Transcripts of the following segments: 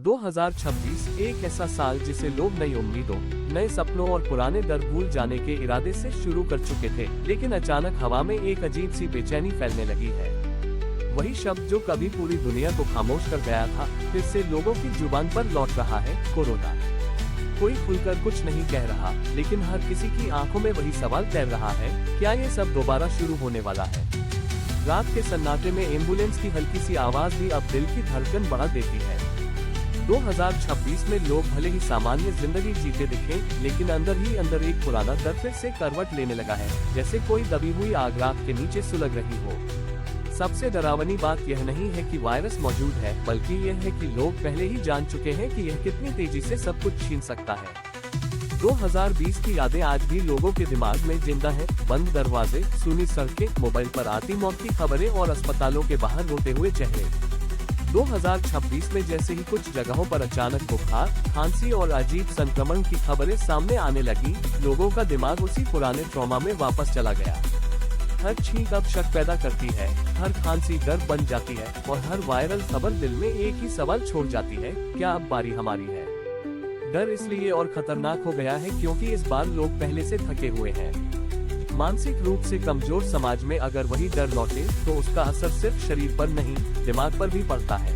2026 एक ऐसा साल जिसे लोग नई उम्मीदों, नए सपनों और पुराने डर भूल जाने के इरादे से शुरू कर चुके थे, लेकिन अचानक हवा में एक अजीब सी बेचैनी फैलने लगी है। वही शब्द जो कभी पूरी दुनिया को खामोश कर गया था, फिर से लोगों की जुबान पर लौट रहा है, कोरोना। कोई खुलकर कुछ नहीं कह रहा, लेकिन हर किसी की आंखों में वही सवाल तैर रहा है, क्या ये सब दोबारा शुरू होने वाला है? रात के सन्नाटे में एम्बुलेंस की हल्की सी आवाज भी अब दिल की धड़कन बढ़ा देती है। 2026 में लोग भले ही सामान्य जिंदगी जीते दिखें, लेकिन अंदर ही अंदर एक पुराना डर फिर से करवट लेने लगा है, जैसे कोई दबी हुई आग रात के नीचे सुलग रही हो। सबसे डरावनी बात यह नहीं है कि वायरस मौजूद है, बल्कि यह है कि लोग पहले ही जान चुके हैं कि यह कितनी तेजी से सब कुछ छीन सकता है। 2020 की यादें आज भी लोगों के दिमाग में जिंदा हैं। बंद दरवाजे, सूनी सड़कें, मोबाइल पर आती मौत की खबरें और अस्पतालों के बाहर रोते हुए चेहरे। 2026 में जैसे ही कुछ जगहों पर अचानक बुखार, खांसी और अजीब संक्रमण की खबरें सामने आने लगी, लोगों का दिमाग उसी पुराने ट्रॉमा में वापस चला गया। हर छींक अब शक पैदा करती है, हर खांसी डर बन जाती है और हर वायरल खबर दिल में एक ही सवाल छोड़ जाती है, क्या अब बारी हमारी है? डर इसलिए और खतरनाक हो गया है क्योंकि इस बार लोग पहले से थके हुए हैं। मानसिक रूप से कमजोर समाज में अगर वही डर लौटे, तो उसका असर सिर्फ शरीर पर नहीं, दिमाग पर भी पड़ता है।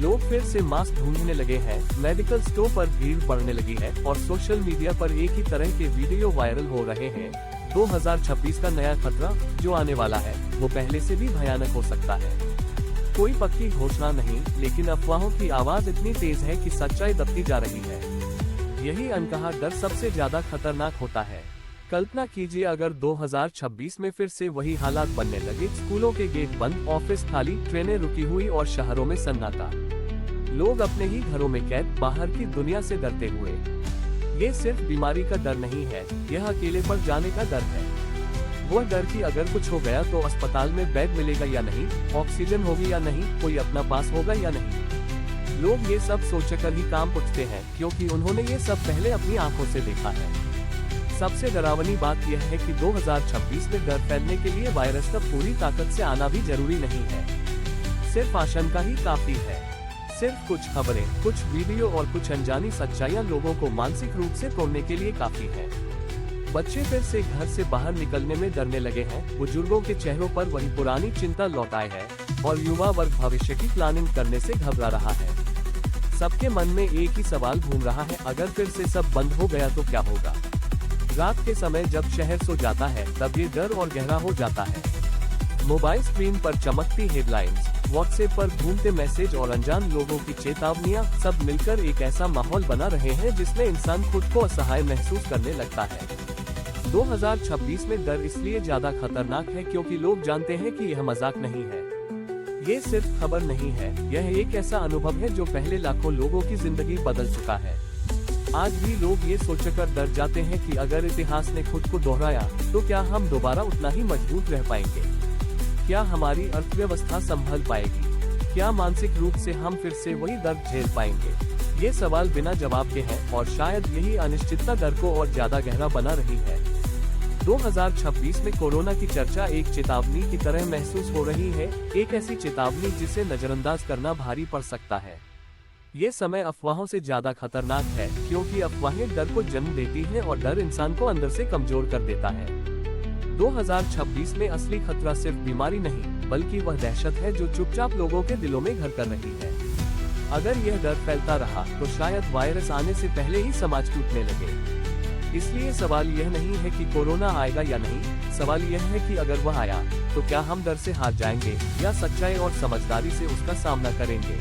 लोग फिर से मास्क ढूंढने लगे हैं, मेडिकल स्टोर पर भीड़ बढ़ने लगी है और सोशल मीडिया पर एक ही तरह के वीडियो वायरल हो रहे हैं। 2026 का नया खतरा जो आने वाला है, वो पहले से भी भयानक हो सकता है। कोई पक्की घोषणा नहीं, लेकिन अफवाहों की आवाज इतनी तेज है कि सच्चाई दबती जा रही है। यही अनकहा डर सबसे ज्यादा खतरनाक होता है। कल्पना कीजिए अगर 2026 में फिर से वही हालात बनने लगे, स्कूलों के गेट बंद, ऑफिस खाली, ट्रेनें रुकी हुई और शहरों में सन्नाटा। लोग अपने ही घरों में कैद, बाहर की दुनिया से डरते हुए। ये सिर्फ बीमारी का डर नहीं है, यह अकेले पड़ जाने का डर है। वो डर कि अगर कुछ हो गया तो अस्पताल में बेड मिलेगा या नहीं, ऑक्सीजन होगी या नहीं, कोई अपना पास होगा या नहीं। लोग ये सब सोचकर ही काम उठते हैं, क्योंकि उन्होंने ये सब पहले अपनी आंखों से देखा है। सबसे डरावनी बात यह है कि 2026 में डर फैलने के लिए वायरस का पूरी ताकत से आना भी जरूरी नहीं है। सिर्फ आशंका ही काफी है। सिर्फ कुछ खबरें, कुछ वीडियो और कुछ अनजानी सच्चाइयां लोगों को मानसिक रूप से तोड़ने के लिए काफी है। बच्चे फिर से घर से बाहर निकलने में डरने लगे हैं, बुजुर्गों के चेहरों पर वही पुरानी चिंता लौट आई है और युवा वर्ग भविष्य की प्लानिंग करने से घबरा रहा है। सबके मन में एक ही सवाल घूम रहा है, अगर फिर से सब बंद हो गया तो क्या होगा? रात के समय जब शहर सो जाता है, तब ये डर और गहरा हो जाता है। मोबाइल स्क्रीन पर चमकती हेडलाइंस, व्हाट्सएप पर घूमते मैसेज और अनजान लोगों की चेतावनियां, सब मिलकर एक ऐसा माहौल बना रहे हैं जिसमें इंसान खुद को असहाय महसूस करने लगता है। 2026 में डर इसलिए ज्यादा खतरनाक है क्योंकि लोग जानते हैं कि यह मजाक नहीं है। ये सिर्फ खबर नहीं है, यह एक ऐसा अनुभव है जो पहले लाखों लोगों की जिंदगी बदल चुका है। आज भी लोग ये सोचकर डर जाते हैं कि अगर इतिहास ने खुद को दोहराया, तो क्या हम दोबारा उतना ही मजबूत रह पाएंगे? क्या हमारी अर्थव्यवस्था संभल पाएगी? क्या मानसिक रूप से हम फिर से वही दर्द झेल पाएंगे? ये सवाल बिना जवाब के हैं और शायद यही अनिश्चितता डर को और ज्यादा गहरा बना रही है। 2026 में कोरोना की चर्चा एक चेतावनी की तरह महसूस हो रही है, एक ऐसी चेतावनी जिसे नजरअंदाज करना भारी पड़ सकता है। ये समय अफवाहों से ज्यादा खतरनाक है, क्योंकि अफवाहें डर को जन्म देती हैं और डर इंसान को अंदर से कमजोर कर देता है। 2026 में असली खतरा सिर्फ बीमारी नहीं, बल्कि वह दहशत है जो चुपचाप लोगों के दिलों में घर कर रही है। अगर यह डर फैलता रहा, तो शायद वायरस आने से पहले ही समाज टूटने लगे। इसलिए सवाल यह नहीं है कि कोरोना आएगा या नहीं, सवाल यह है कि अगर वह आया, तो क्या हम डर से हार जाएंगे या सच्चाई और समझदारी से उसका सामना करेंगे?